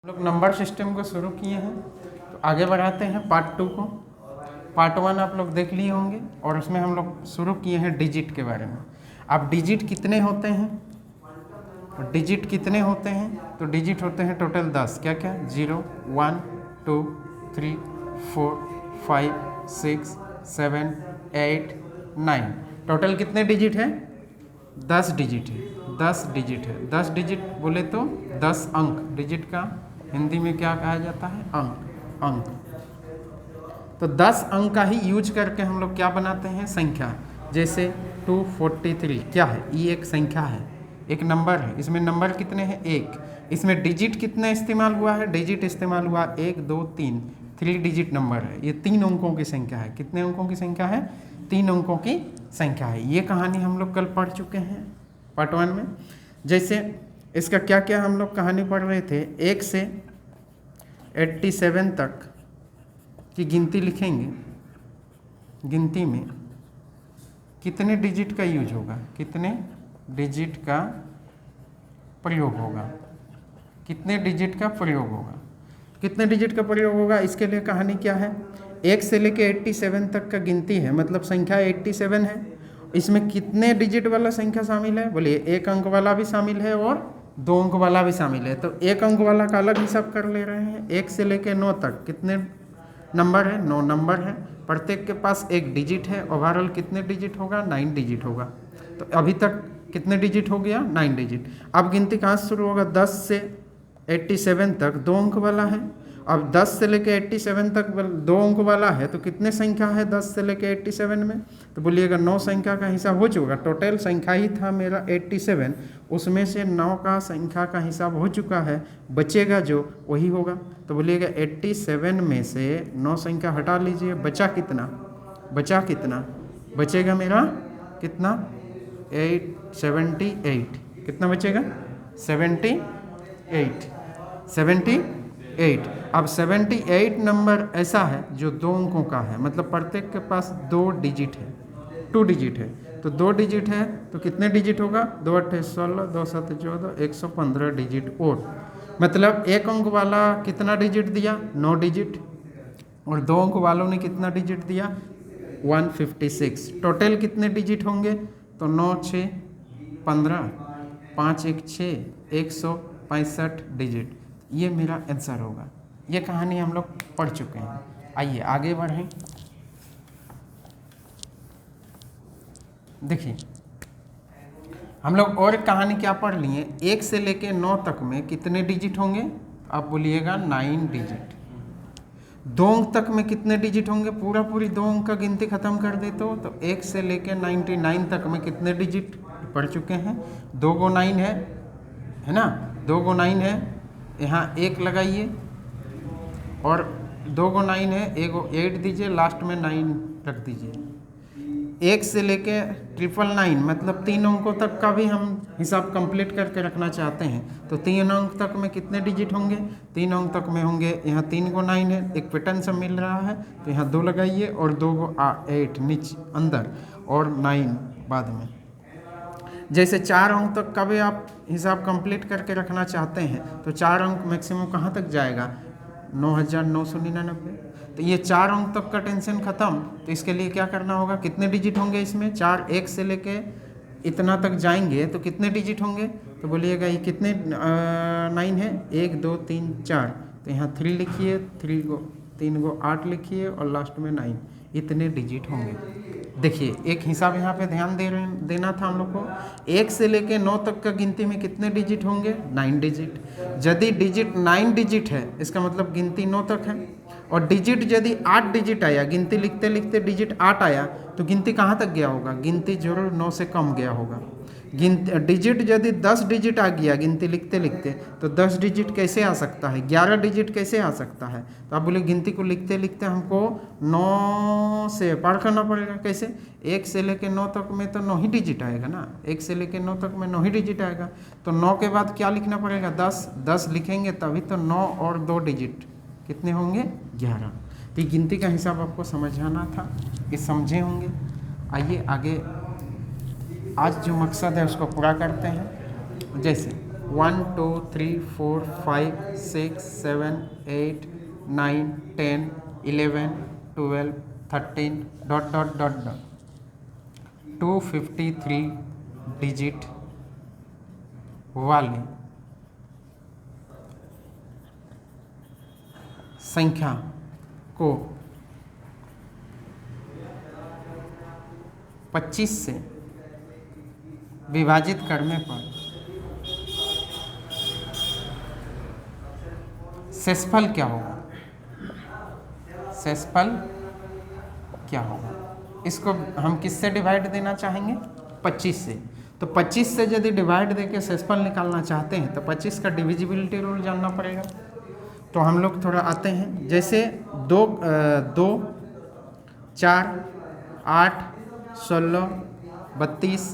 लोग number system को शुरू किए हैं, तो आगे बढ़ाते हैं पार्ट 2 को। पार्ट 1 आप लोग देख लिए होंगे और उसमें हम लोग शुरू किए हैं डिजिट के बारे में। अब डिजिट कितने होते हैं, डिजिट कितने होते हैं, तो डिजिट होते हैं टोटल 10। क्या क्या? 0 1 2 3 4 5 6 7 8 9। टोटल कितने डिजिट है? 10 डिजिट है। 10 डिजिट है। 10 डिजिट बोले तो 10 अंक। डिजिट का हिंदी में क्या कहा जाता है? अंक। अंक। तो 10 अंक का ही यूज करके हम लोग क्या बनाते हैं? संख्या। जैसे 243 क्या है? ये एक संख्या है, एक नंबर है। इसमें नंबर कितने हैं? 1। इसमें डिजिट कितना इस्तेमाल हुआ है? डिजिट इस्तेमाल हुआ 1 2 3। 3 डिजिट नंबर है। ये 3 अंकों की संख्या है। कितने अंकों की संख्या है? 3 अंकों की संख्या है। ये कहानी हम लोग कल पढ़ चुके हैं पार्ट 1 में। जैसे इसका क्या क्या हम लोग कहानी पढ़ रहे थे, 1 से 87 तक की गिनती लिखेंगे। गिनती में कितने डिजिट का यूज होगा? कितने डिजिट का प्रयोग होगा? कितने डिजिट का प्रयोग होगा? कितने डिजिट का प्रयोग होगा? इसके लिए कहानी क्या है? 1 से लेके 87 तक का गिनती है, मतलब संख्या 87 है। इसमें कितने डिजिट वाला संख्या शामिल है? बोलिए, 1 अंक वाला भी शामिल है और 2 अंक वाला भी शामिल है। तो 1 अंक वाला का अलग हिसाब कर ले रहे हैं। 1 से लेके 9 तक कितने नंबर है? 9 नंबर है। प्रत्येक के पास 1 डिजिट है। ओवरऑल कितने डिजिट होगा? 9 डिजिट होगा। तो अभी तक कितने डिजिट हो गया? 9 डिजिट। अब गिनती कहाँ से शुरू होगा? 10 से 87 तक 2 अंक वाला है। अब 10 से लेके 87 तक 2 अंक वाला है, तो कितने संख्या है 10 से लेके 87 में? तो बोलिएगा 9 संख्या का हिसाब हो चुका। टोटल संख्या ही था मेरा 87, उसमें से 9 का संख्या का हिसाब हो चुका है। बचेगा जो वही होगा। तो बोलिएगा 87 में से 9 संख्या हटा लीजिए, बचा कितना? बचा कितना? बचेगा मेरा कितना? 78। कितना बचेगा? 78। अब 78 नंबर ऐसा है जो 2 अंकों का है, मतलब प्रत्येक के पास 2 डिजिट है, 2 डिजिट है। तो 2 डिजिट है तो कितने डिजिट होगा? 2 8 16, 2 7 14, 115 डिजिट और। मतलब 1 अंक वाला कितना डिजिट दिया? 9 डिजिट। और 2 अंक वालों ने कितना डिजिट दिया? 156। टोटल कितने डिजिट होंगे? तो 9 6 15, 5 1 6, 165 डिजिट। ये मेरा आंसर होगा। ये कहानी हम लोग पढ़ चुके हैं। आइए आगे बढ़ें। देखिए, हम लोग और कहानी क्या पढ़ लिए? 1 से लेके 9 तक में कितने डिजिट होंगे? आप बोलिएगा 9 डिजिट। 2 अंक तक में कितने डिजिट होंगे? पूरी 2 अंक का गिनती खत्म कर देते हो तो 1 से लेके 99 तक में कितने डिजिट पढ़ चुके हैं? 2 गो 9 है ना? 2 गो 9 है। यहाँ 1 लगाइए और 2 गो 9 है, 1 गो 8 दीजिए, लास्ट में 9 रख दीजिए। 1 से लेके 999 मतलब 3 अंकों तक का भी हम हिसाब कंप्लीट करके रखना चाहते हैं। तो 3 अंक तक में कितने डिजिट होंगे? 3 अंक तक में होंगे, यहाँ 3 गो 9 है, एक पैटर्न से मिल रहा है तो यहाँ 2 लगाइए और 2 गो 8 नीचे अंदर और 9 बाद में। जैसे 4 अंक तक का भी आप हिसाब कंप्लीट करके रखना चाहते हैं तो 4 अंक मैक्सिमम कहाँ तक जाएगा? 9999। तो ये 4 अंक तक का टेंशन खत्म। तो इसके लिए क्या करना होगा? कितने डिजिट होंगे इसमें? 4। 1 से लेके इतना तक जाएंगे तो कितने डिजिट होंगे? तो बोलिएगा ये कितने 9 है? 1 2 3 4। तो यहाँ 3 लिखिए, 3 गो 8 लिखिए और लास्ट में 9। इतने डिजिट होंगे। देखिए, एक हिसाब यहाँ पे ध्यान देना था हम लोग को। 1 से लेके 9 तक का गिनती में कितने डिजिट होंगे? 9 डिजिट। यदि डिजिट 9 डिजिट है इसका मतलब गिनती 9 तक है। और डिजिट यदि 8 डिजिट आया, गिनती लिखते लिखते डिजिट 8 आया तो गिनती कहाँ तक गया होगा? गिनती जरूर 9 से कम गया होगा। डिजिट यदि 10 डिजिट आ गया गिनती लिखते लिखते तो 10 डिजिट कैसे आ सकता है? 11 डिजिट कैसे आ सकता है? तो आप बोले गिनती को लिखते लिखते हमको 9 से पार करना पड़ेगा। कैसे? 1 से लेके 9 तक में तो 9 ही डिजिट आएगा ना। 1 से लेके 9 तक में 9 ही डिजिट आएगा। तो 9 के बाद क्या लिखना पड़ेगा? 10 लिखेंगे तभी तो 9 और 2 डिजिट कितने होंगे? 11। तो गिनती का हिसाब आपको समझाना था, ये समझे होंगे। आइए आगे आज जो मकसद है उसको पूरा करते हैं। जैसे 1 2 3 4 5 6 7 8 9 10 11 12 13 dot dot dot dot 253 digit वाली संख्या को 25 से विभाजित करने पर शेषफल क्या होगा? शेषफल क्या होगा? इसको हम किससे डिवाइड देना चाहेंगे? 25 से। तो 25 से यदि डिवाइड देके शेषफल निकालना चाहते हैं तो 25 का डिविजिबिलिटी रूल जानना पड़ेगा। तो हम लोग थोड़ा आते हैं, जैसे 2 4 8 16 32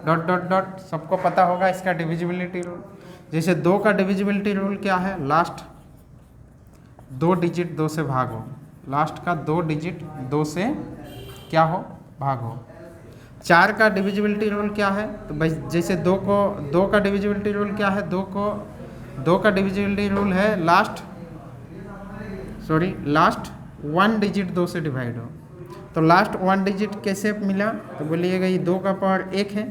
डॉट डॉट डॉट, सबको पता होगा इसका डिविजिबिलिटी रूल। जैसे 2 का डिविजिबिलिटी रूल क्या है? लास्ट 2 डिजिट 2 से भागो, लास्ट का 2 डिजिट 2 से क्या हो? भागो। 4 का डिविजिबिलिटी रूल क्या है? तो भाई जैसे 2 का डिविजिबिलिटी रूल क्या है? 2 का डिविजिबिलिटी रूल है लास्ट 1 डिजिट 2 से डिवाइड हो। तो लास्ट 1 डिजिट कैसे मिला? तो बोलिएगा ये 2 का पावर 1 है,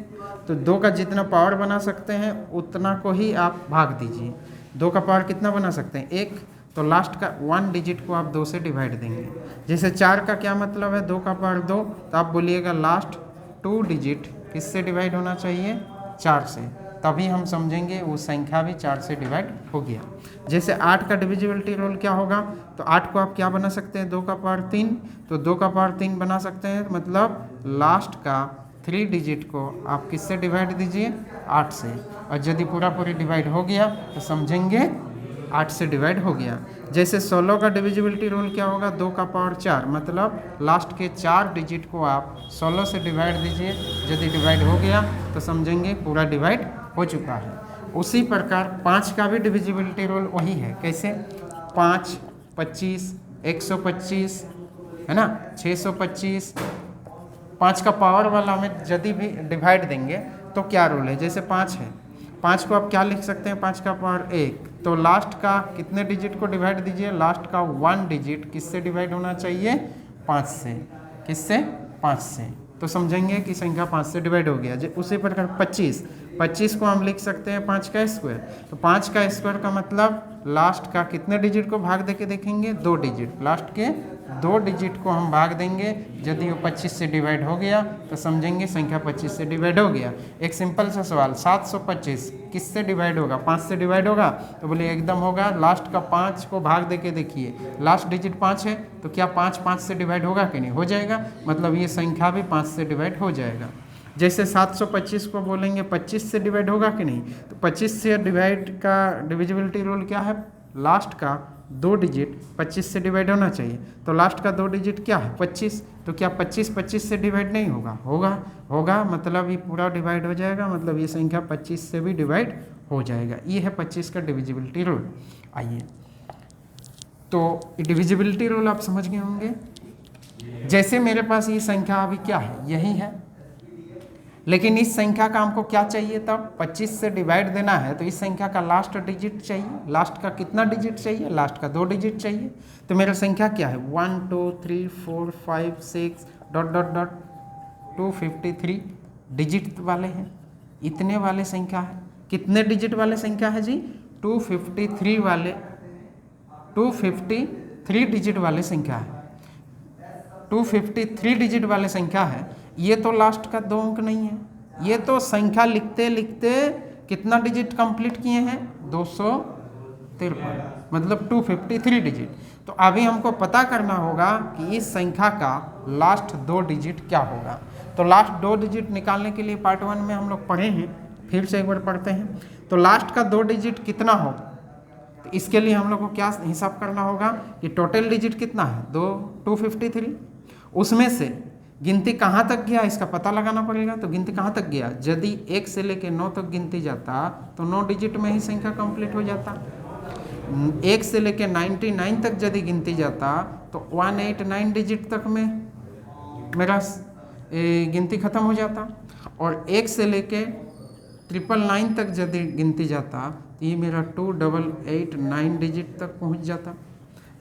तो 2 का जितना पावर बना सकते हैं उतना को ही आप भाग दीजिए। 2 का पावर कितना बना सकते हैं? 1। तो लास्ट का 1 डिजिट को आप 2 से डिवाइड देंगे। जैसे 4 का क्या मतलब है? 2 का पावर 2, तो आप बोलिएगा लास्ट 2 डिजिट किससे डिवाइड होना चाहिए? 4 से, तभी हम समझेंगे वो संख्या भी 4 से डिवाइड हो गया। जैसे 8 का डिविजिबिलिटी रूल क्या होगा? तो 8 को आप क्या बना सकते हैं? 2 का पावर 3, तो 2 का पावर 3 बना सकते हैं, मतलब लास्ट का 3 डिजिट को आप किससे डिवाइड दीजिए? 8 से। और यदि पूरी डिवाइड हो गया तो समझेंगे 8 से डिवाइड हो गया। जैसे 16 का डिविजिबिलिटी रूल क्या होगा? 2 का पावर 4, मतलब लास्ट के 4 डिजिट को आप 16 से डिवाइड दीजिए। यदि डिवाइड हो गया तो समझेंगे पूरा डिवाइड हो चुका है। उसी प्रकार 5 का भी डिविजिबिलिटी रूल वही है। कैसे? 5 25 125 है ना, 625। 5 का पावर वाला में यदि भी डिवाइड देंगे तो क्या रूल है? जैसे 5 है, 5 को आप क्या लिख सकते हैं? 5 का पावर 1, तो लास्ट का कितने डिजिट को डिवाइड दीजिए? लास्ट का 1 डिजिट किससे डिवाइड होना चाहिए? 5 से। किससे? 5 से। तो समझेंगे कि संख्या 5 से डिवाइड हो गया। उसी प्रकार 25 को हम लिख सकते हैं 5 का स्क्वायर। तो 5 का स्क्वायर का मतलब लास्ट का कितने डिजिट को भाग देके देखेंगे? 2 डिजिट। लास्ट के 2 डिजिट को हम भाग देंगे। यदि वो 25 से डिवाइड हो गया तो समझेंगे संख्या 25 से डिवाइड हो गया। एक सिंपल सा सवाल, 725 किससे डिवाइड होगा? 5 से डिवाइड होगा? तो बोलिए एकदम होगा। लास्ट का 5 को भाग देके देखिए, लास्ट डिजिट 5 है, तो क्या 5 से डिवाइड होगा कि नहीं? हो जाएगा, मतलब ये संख्या भी 5 से डिवाइड हो जाएगा। जैसे 725 को बोलेंगे 25 से डिवाइड होगा कि नहीं? तो 25 से डिवाइड का डिविजिबिलिटी रूल क्या है? लास्ट का 2 डिजिट 25 से डिवाइड होना चाहिए। तो लास्ट का 2 डिजिट क्या है? 25। तो क्या 25 से डिवाइड नहीं होगा? होगा, मतलब ये पूरा डिवाइड हो जाएगा, मतलब ये संख्या 25 से भी डिवाइड हो जाएगा। ये है 25 का डिविजिबिलिटी रूल। आइए, तो डिविजिबिलिटी रूल आप समझ गए होंगे। जैसे मेरे पास ये संख्या अभी क्या है? यही है, लेकिन इस संख्या का हमको क्या चाहिए? तब 25 से डिवाइड देना है तो इस संख्या का लास्ट डिजिट चाहिए। लास्ट का कितना डिजिट चाहिए? लास्ट का 2 डिजिट चाहिए। तो मेरा संख्या क्या है? 1 2 3 4 5 6 डॉट डॉट डॉट 253 डिजिट वाले हैं। इतने वाले संख्या है। कितने डिजिट वाले संख्या है जी? 253 वाले, 253 डिजिट वाले संख्या है। 253 डिजिट वाले संख्या है। ये तो लास्ट का 2 अंक नहीं है, ये तो संख्या लिखते लिखते कितना डिजिट कंप्लीट किए हैं? 253, मतलब 253 डिजिट। तो अभी हमको पता करना होगा कि इस संख्या का लास्ट 2 डिजिट क्या होगा। तो लास्ट 2 डिजिट निकालने के लिए पार्ट 1 में हम लोग पढ़े हैं, फिर से एक बार पढ़ते हैं। तो लास्ट का 2 डिजिट कितना हो? तो इसके लिए हम लोग को क्या हिसाब करना होगा कि टोटल डिजिट कितना है? 253। उसमें से गिनती कहाँ तक गया इसका पता लगाना पड़ेगा। तो गिनती कहाँ तक गया? यदि 1 से लेके 9 तक गिनती जाता तो 9 डिजिट में ही संख्या कंप्लीट हो जाता। 1 से लेके 99 तक यदि गिनती जाता तो 189 डिजिट तक में मेरा गिनती खत्म हो जाता। और 1 से लेके 999 तक यदि गिनती जाता तो ये मेरा 2889 डिजिट तक पहुंच जाता।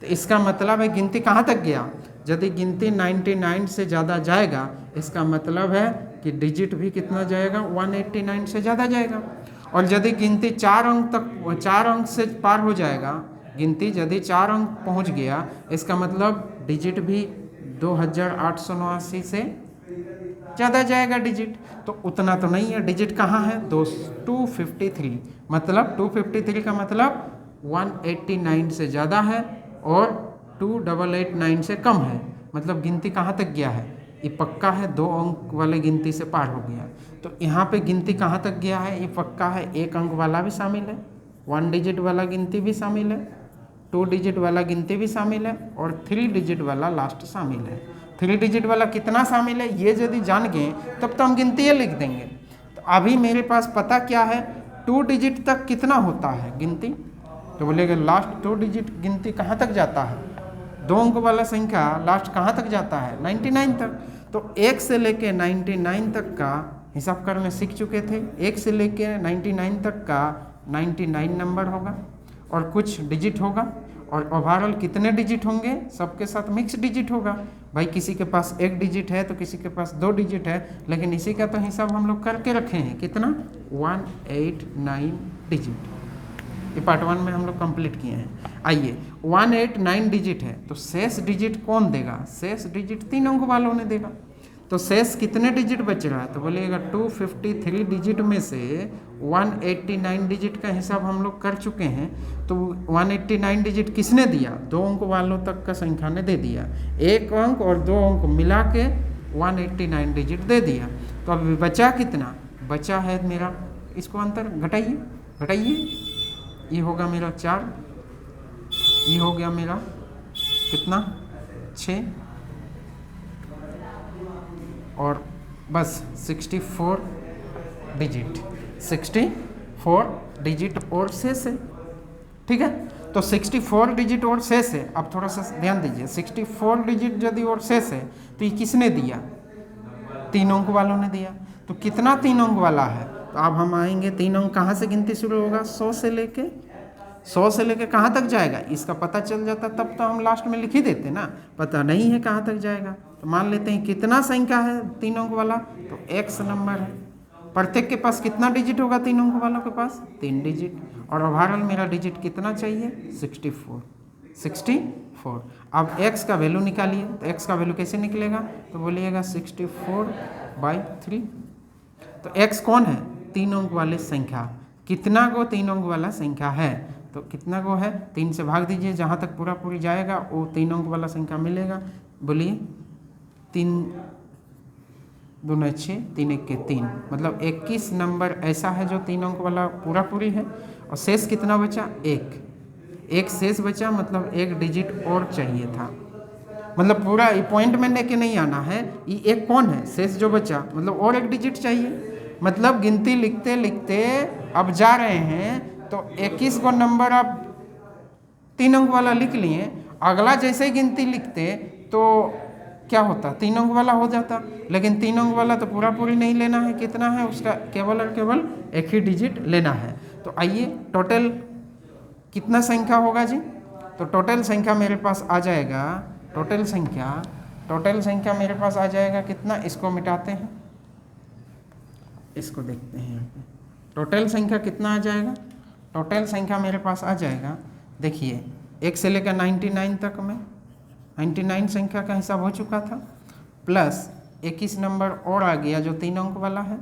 तो इसका मतलब है गिनती कहाँ तक गया, यदि गिनती 99 से ज़्यादा जाएगा इसका मतलब है कि डिजिट भी कितना जाएगा, 189 से ज़्यादा जाएगा। और यदि गिनती 4 अंक से पार हो जाएगा, गिनती यदि 4 अंक पहुंच गया इसका मतलब डिजिट भी 2889 से ज़्यादा जाएगा डिजिट। तो उतना तो नहीं है, डिजिट कहाँ है, 253, मतलब 253 का मतलब 189 से ज़्यादा है और 2889 से कम है, मतलब गिनती कहाँ तक गया है, ये पक्का है 2 अंक वाले गिनती से पार हो गया। तो यहाँ पे गिनती कहाँ तक गया है, ये पक्का है, 1 अंक वाला भी शामिल है, 1 डिजिट वाला गिनती भी शामिल है, 2 डिजिट वाला गिनती भी शामिल है और 3 डिजिट वाला लास्ट शामिल है। 3 डिजिट वाला कितना शामिल है ये यदि जान गए तब तो हम गिनती ये लिख देंगे। तो अभी मेरे पास पता क्या है, 2 डिजिट तक कितना होता है गिनती, तो बोलेगा लास्ट 2 डिजिट गिनती कहाँ तक जाता है, 2 अंक वाला संख्या लास्ट कहाँ तक जाता है, 99 तक। तो 1 से लेके 99 तक का हिसाब करने सीख चुके थे, 1 से लेके 99 तक का 99 नंबर होगा और कुछ डिजिट होगा, और ओवरऑल कितने डिजिट होंगे, सबके साथ मिक्स डिजिट होगा। भाई किसी के पास 1 डिजिट है तो किसी के पास 2 डिजिट है, लेकिन इसी का तो हिसाब हम लोग करके रखे हैं, कितना, 189 डिजिट। ये पार्ट 1 में हम लोग कंप्लीट किए हैं। आइए 189 डिजिट है तो शेष डिजिट कौन देगा, शेष डिजिट 3 अंक वालों ने देगा। तो शेष कितने डिजिट बच रहा है, तो बोलिएगा 253 डिजिट में से 189 डिजिट का हिसाब हम लोग कर चुके हैं। तो 189 डिजिट किसने दिया, 2 अंक वालों तक का संख्या ने दे दिया, 1 अंक और 2 अंक मिला के 189 डिजिट दे दिया। तो अब बचा कितना, बचा है मेरा, इसको अंतर घटाइए घटाइए, ये होगा मेरा 4, ये हो गया मेरा कितना 6, और बस 64 डिजिट, 64 डिजिट और शेष है, ठीक है। तो 64 डिजिट और शेष है। अब थोड़ा सा ध्यान दीजिए, 64 डिजिट यदि और शेष है तो ये किसने दिया, 3 अंक वालों ने दिया। तो कितना 3 अंक वाला है, तो अब हम आएंगे 3 अंक कहाँ से गिनती शुरू होगा, 100 से लेके कहाँ तक जाएगा, इसका पता चल जाता तब तो हम लास्ट में लिख ही देते ना, पता नहीं है कहाँ तक जाएगा। तो मान लेते हैं कितना संख्या है 3 अंक वाला, तो x नंबर है, प्रत्येक के पास कितना डिजिट होगा 3 अंक वालों के पास, 3 डिजिट, और ओवरऑल मेरा डिजिट कितना चाहिए, 64। अब x का वैल्यू निकालिए, तो x का वैल्यू कैसे निकलेगा, तो बोलिएगा 64/3। तो x कौन है, 3 अंक वाले संख्या, कितना को 3 अंक वाला संख्या है, तो कितना को है, 3 से भाग दीजिए, जहाँ तक पूरा पूरी जाएगा वो 3 अंक वाला संख्या मिलेगा। बोलिए 3 दूना 6, 3 1 के 3, मतलब 21 नंबर ऐसा है जो 3 अंक वाला पूरा पूरी है। और शेष कितना बचा, 1 शेष बचा, मतलब 1 डिजिट और चाहिए था, मतलब पूरा पॉइंट में लेके नहीं आना है, ये एक कौन है शेष जो बचा, मतलब और 1 डिजिट चाहिए। मतलब गिनती लिखते लिखते अब जा रहे हैं तो 21 को नंबर आप 3 अंक वाला लिख लिए, अगला जैसे ही गिनती लिखते तो क्या होता, 3 अंक वाला हो जाता, लेकिन 3 अंक वाला तो पूरा पूरी नहीं लेना है, कितना है उसका केवल और केवल 1 ही डिजिट लेना है। तो आइए टोटल कितना संख्या होगा जी, तो टोटल संख्या मेरे पास आ जाएगा, टोटल संख्या मेरे पास आ जाएगा कितना, इसको मिटाते हैं, इसको देखते हैं यहाँ पे टोटल संख्या कितना आ जाएगा। टोटल संख्या मेरे पास आ जाएगा, देखिए 1 से लेकर 99 तक में 99 संख्या का हिसाब हो चुका था, प्लस 21 नंबर और आ गया जो 3 अंक वाला है,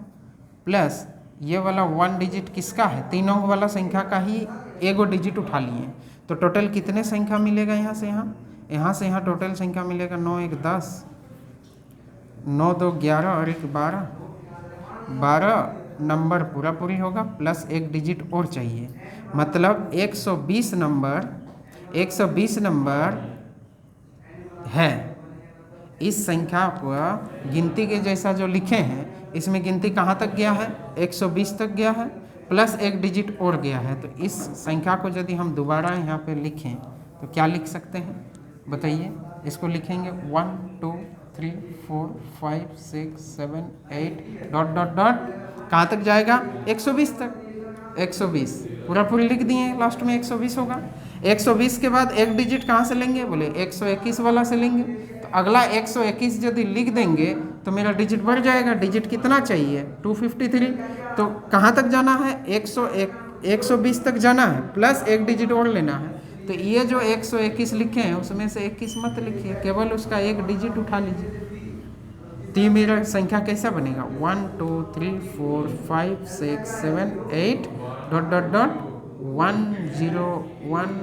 प्लस ये वाला 1 डिजिट किसका है, 3 अंक वाला संख्या का ही 1 डिजिट उठा लिए। तो टोटल कितने संख्या मिलेगा, यहाँ से यहाँ टोटल संख्या मिलेगा 9 1 10, 9 2 11 और 1 12, 12 नंबर पूरा पूरी होगा, प्लस 1 डिजिट और चाहिए, मतलब 120 नंबर है। इस संख्या को गिनती के जैसा जो लिखे हैं, इसमें गिनती कहाँ तक गया है, 120 तक गया है, प्लस 1 डिजिट और गया है। तो इस संख्या को यदि हम दोबारा यहाँ पे लिखें तो क्या लिख सकते हैं, बताइए। इसको लिखेंगे 1 2 3 4 5 6 7 8 ... कहाँ तक जाएगा? 120 तक। 120 पूरा पूरी लिख दिए, लास्ट में 120 होगा। 120 के बाद एक डिजिट कहाँ से लेंगे? बोले 121 वाला से लेंगे। तो अगला 121 यदि लिख देंगे तो मेरा डिजिट बढ़ जाएगा। डिजिट कितना चाहिए? 253। तो कहाँ तक जाना है? 120 तक जाना है, प्लस एक डिजिट और लेना है। तो ये जो 121 लिखे हैं उसमें से 21 मत लिखिए, केवल उसका एक डिजिट उठा लीजिए। तो ये मेरा संख्या कैसा बनेगा? 1 2 3 4 5 6 7 8 ... 1 0 1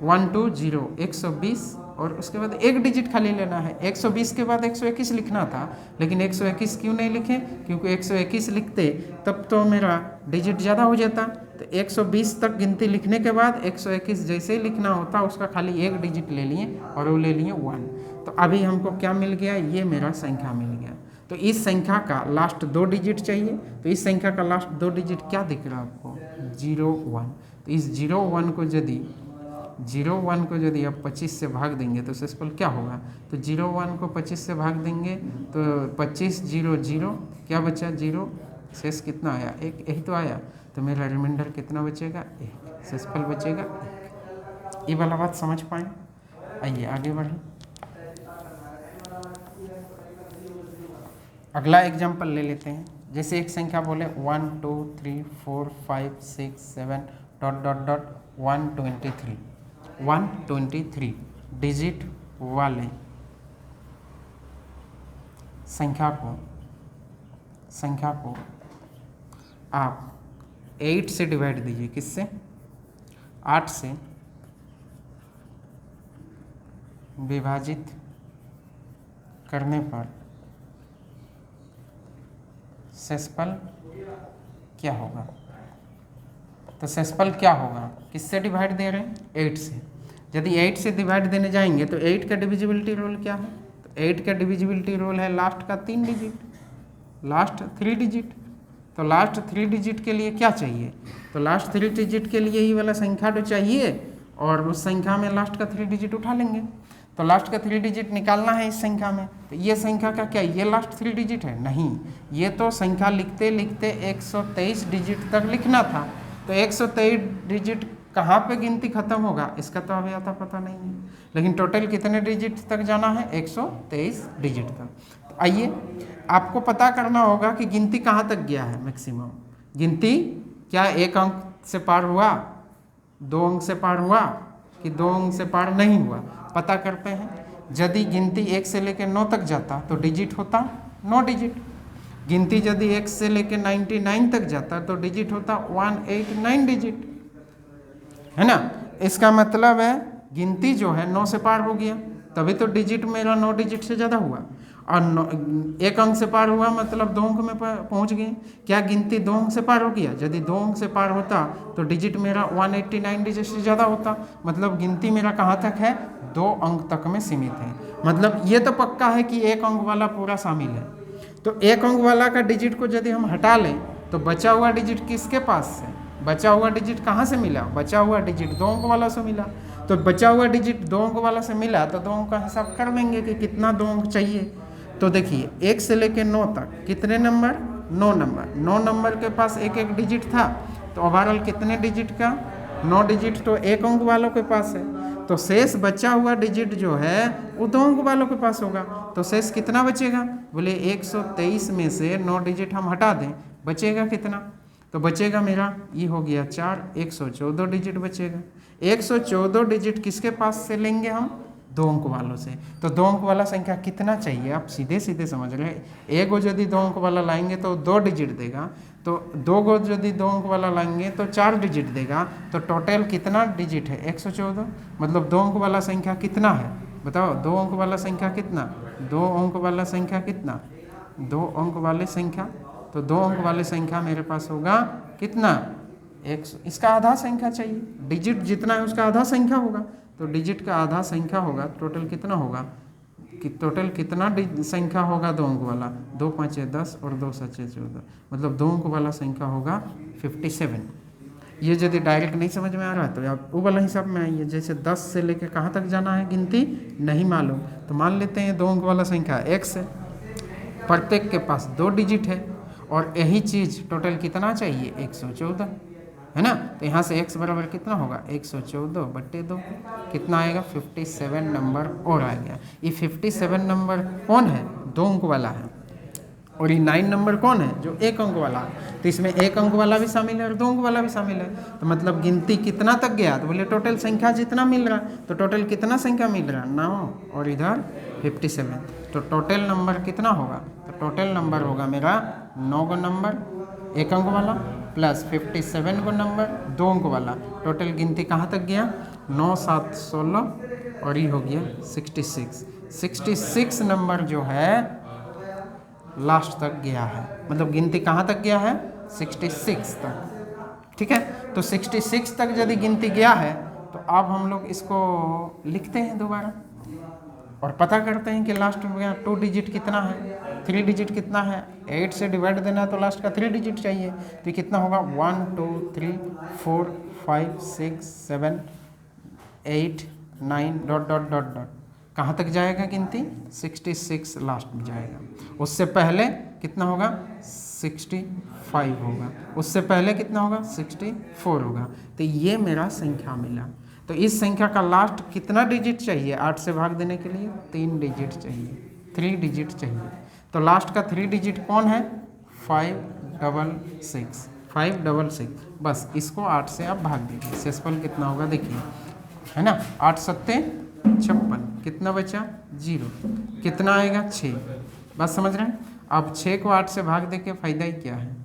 1 2 0 120 और उसके बाद एक डिजिट खाली लेना है। 120 के बाद 121 लिखना था, लेकिन 121 क्यों नहीं लिखे? क्योंकि 121 लिखते तब तो मेरा डिजिट ज़्यादा हो जाता। तो 120 तक गिनती लिखने के बाद 121 जैसे ही लिखना होता उसका खाली एक डिजिट ले लिए और वो ले लिए 1। तो अभी हमको क्या मिल गया? ये मेरा संख्या मिल गया। तो इस संख्या का लास्ट 2 डिजिट चाहिए। तो इस संख्या का लास्ट 2 डिजिट क्या दिख रहा है आपको? 0 1। तो इस 0 1 को यदि आप 25 से भाग देंगे तो शेषफल क्या होगा? तो 0 1 को 25 से भाग देंगे तो 25 0 0 क्या बचा? 0। शेष कितना आया? 1। यही तो आया। तो मेरा रिमाइंडर कितना बचेगा? 1। शेषफल बचेगा 1। ये वाला बात समझ पाए? आइए आगे बढ़ें। अगला एग्जाम्पल ले लेते हैं। जैसे एक संख्या बोले 1 2 3 4 5 6 7 ... 123। 123 डिजिट वाले संख्या को आप 8 से डिवाइड दीजिए। किससे? 8 से विभाजित करने पर शेषफल क्या होगा? तो शेषफल क्या होगा? किससे डिवाइड दे रहे हैं? 8 से। यदि 8 से डिवाइड देने जाएंगे तो 8 का डिविजिबिलिटी रूल क्या है? तो 8 का डिविजिबिलिटी रूल है लास्ट का 3 डिजिट, लास्ट 3 डिजिट। तो लास्ट 3 डिजिट के लिए क्या चाहिए? तो लास्ट 3 डिजिट के लिए ही वाला संख्या तो चाहिए और उस संख्या में लास्ट का 3 डिजिट उठा लेंगे। तो लास्ट का 3 डिजिट निकालना है इस संख्या में। तो ये संख्या का क्या ये लास्ट 3 डिजिट है? नहीं, ये तो संख्या लिखते लिखते 123 डिजिट तक लिखना था। तो 123 डिजिट कहाँ पे गिनती खत्म होगा इसका तो अभी आता पता नहीं है, लेकिन टोटल कितने डिजिट तक जाना है? 123 डिजिट तक। तो आइए आपको पता करना होगा कि गिनती कहाँ तक गया है मैक्सिमम। गिनती क्या 1 अंक से पार हुआ, 2 अंक से पार हुआ कि 2 अंक से पार नहीं हुआ? पता करते हैं। यदि गिनती 1 से लेकर 9 तक जाता तो डिजिट होता 9 डिजिट। गिनती यदि 1 से लेकर 99 तक जाता तो डिजिट होता 189 डिजिट, है ना। इसका मतलब है गिनती जो है 9 से पार हो गया, तभी तो डिजिट मेरा 9 डिजिट से ज़्यादा हुआ। और 1 अंक से पार हुआ मतलब 2 अंक में पहुंच गए। क्या गिनती 2 अंक से पार हो गया? यदि 2 अंक से पार होता तो डिजिट मेरा 189 डिजिट से ज़्यादा होता। मतलब गिनती मेरा कहाँ तक है? 2 अंक तक में सीमित है। मतलब ये तो पक्का है कि 1 अंक वाला पूरा शामिल है। तो 1 अंक वाला का डिजिट को यदि हम हटा लें तो बचा हुआ डिजिट किसके पास है? बचा हुआ डिजिट कहाँ से मिला? बचा हुआ डिजिट 2 अंक वाला से मिला। तो बचा हुआ डिजिट 2 अंक वाला से मिला तो 2 अंक का हिसाब कर लेंगे कि कितना 2 अंक चाहिए। तो देखिए 1 से लेकर 9 तक कितने नंबर? 9 नंबर। 9 नंबर के पास एक एक डिजिट था। तो ओवरऑल कितने डिजिट का? 9 डिजिट तो 1 अंक वालों के पास है। तो शेष बचा हुआ डिजिट जो है वो 2 अंक वालों के पास होगा। तो शेष कितना बचेगा? बोले 123 में से 9 डिजिट हम हटा दें, बचेगा कितना? तो बचेगा मेरा ये हो गया 4, 114 डिजिट बचेगा। 114 डिजिट किसके पास से लेंगे हम? 2 अंक वालों से। तो 2 अंक वाला संख्या कितना चाहिए? आप सीधे सीधे समझ रहे हैं। एक गो यदि 2 अंक वाला लाएंगे तो 2 डिजिट देगा, तो 2 गो यदि 2 अंक वाला लाएंगे तो 4 डिजिट देगा। तो टोटल कितना डिजिट है? 114। मतलब 2 अंक वाला संख्या कितना है? बताओ 2 अंक वाला संख्या कितना? 2 अंक वाला संख्या कितना? 2 अंक वाले संख्या, तो 2 अंक वाले संख्या मेरे पास होगा कितना? 100। इसका आधा संख्या चाहिए। डिजिट जितना है उसका आधा संख्या होगा। तो डिजिट का आधा संख्या होगा, टोटल कितना होगा? कि टोटल कितना संख्या होगा 2 अंक वाला? 2 5 10 और 2 7 14। मतलब 2 अंक वाला संख्या होगा 57। ये यदि डायरेक्ट नहीं समझ में आ रहा है तो आप वो वाला हिसाब में आइए। जैसे 10 से लेकर कहाँ तक जाना है गिनती नहीं मालूम, तो मान लेते हैं 2 अंक वाला संख्या x है। प्रत्येक के पास 2 डिजिट है और यही चीज़ टोटल कितना चाहिए 114 है ना। तो यहाँ से x बराबर कितना होगा 114/2 कितना आएगा 57 नंबर और आ गया। ये 57 नंबर कौन है 2 अंक वाला है और ये 9 नंबर कौन है जो 1 अंक वाला है। तो इसमें 1 अंक वाला भी शामिल है और 2 अंक वाला भी शामिल है। तो मतलब गिनती कितना तक गया तो बोले टोटल संख्या जितना मिल रहा तो टोटल कितना संख्या मिल रहा 9 और इधर 57। तो टोटल नंबर कितना होगा तो टोटल नंबर होगा मेरा 9 गो नंबर 1 अंक वाला प्लस 57 गो नंबर 2 अंक वाला। टोटल गिनती कहाँ तक गया 9 7 16 और ये हो गया 66 नंबर जो है लास्ट तक गया है। मतलब गिनती कहाँ तक गया है 66 तक। ठीक है तो 66 तक यदि गिनती गया है तो अब हम लोग इसको लिखते हैं दोबारा और पता करते हैं कि लास्ट में 2 डिजिट कितना है 3 डिजिट कितना है। 8 से डिवाइड देना है तो लास्ट का 3 डिजिट चाहिए। तो ये कितना होगा 1 2 3 4 5 6 7 8 9 डॉट डॉट डॉट डॉट कहाँ तक जाएगा गिनती 66 लास्ट में जाएगा। उससे पहले कितना होगा 65 होगा। उससे पहले कितना होगा 64 होगा। तो ये मेरा संख्या मिला। तो इस संख्या का लास्ट कितना डिजिट चाहिए 8 से भाग देने के लिए 3 डिजिट चाहिए 3 डिजिट चाहिए। तो लास्ट का 3 डिजिट कौन है 566 बस इसको 8 से आप भाग दीजिए। शेषफल कितना होगा देखिए है ना 8 7 56 कितना बचा 0 कितना आएगा 6 बस समझ रहे हैं। अब 6 को 8 से भाग देके फायदा ही क्या है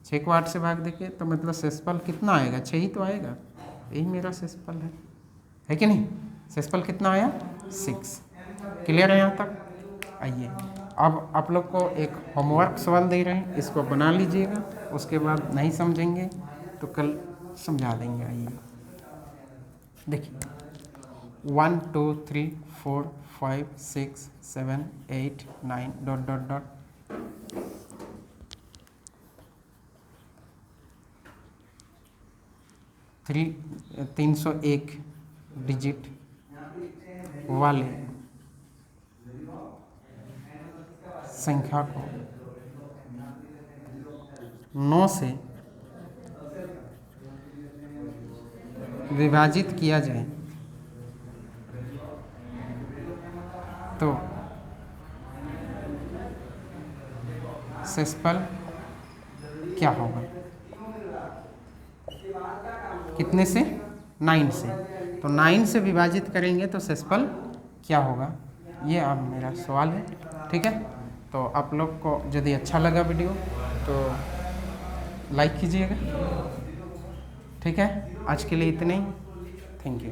6 को 8 से भाग देके तो मतलब शेषफल कितना आएगा 6 ही तो आएगा। यही मेरा शेषफल है कि नहीं। शेषफल कितना आया 6। क्लियर है यहाँ तक। आइए अब आप लोग को एक होमवर्क सवाल दे रहे हैं इसको बना लीजिएगा। उसके बाद नहीं समझेंगे तो कल समझा देंगे। आइए देखिए 1 2 3 4 5 6 7 8 9 डॉट डॉट डॉट 301 डिजिट वाले संख्या को 9 से विभाजित किया जाए तो शेषफल क्या होगा। कितने से 9 से। तो 9 से विभाजित करेंगे तो शेषफल क्या होगा ये अब मेरा सवाल है। ठीक है तो आप लोग को यदि अच्छा लगा वीडियो तो लाइक कीजिएगा। ठीक है आज के लिए इतने ही। Thank you.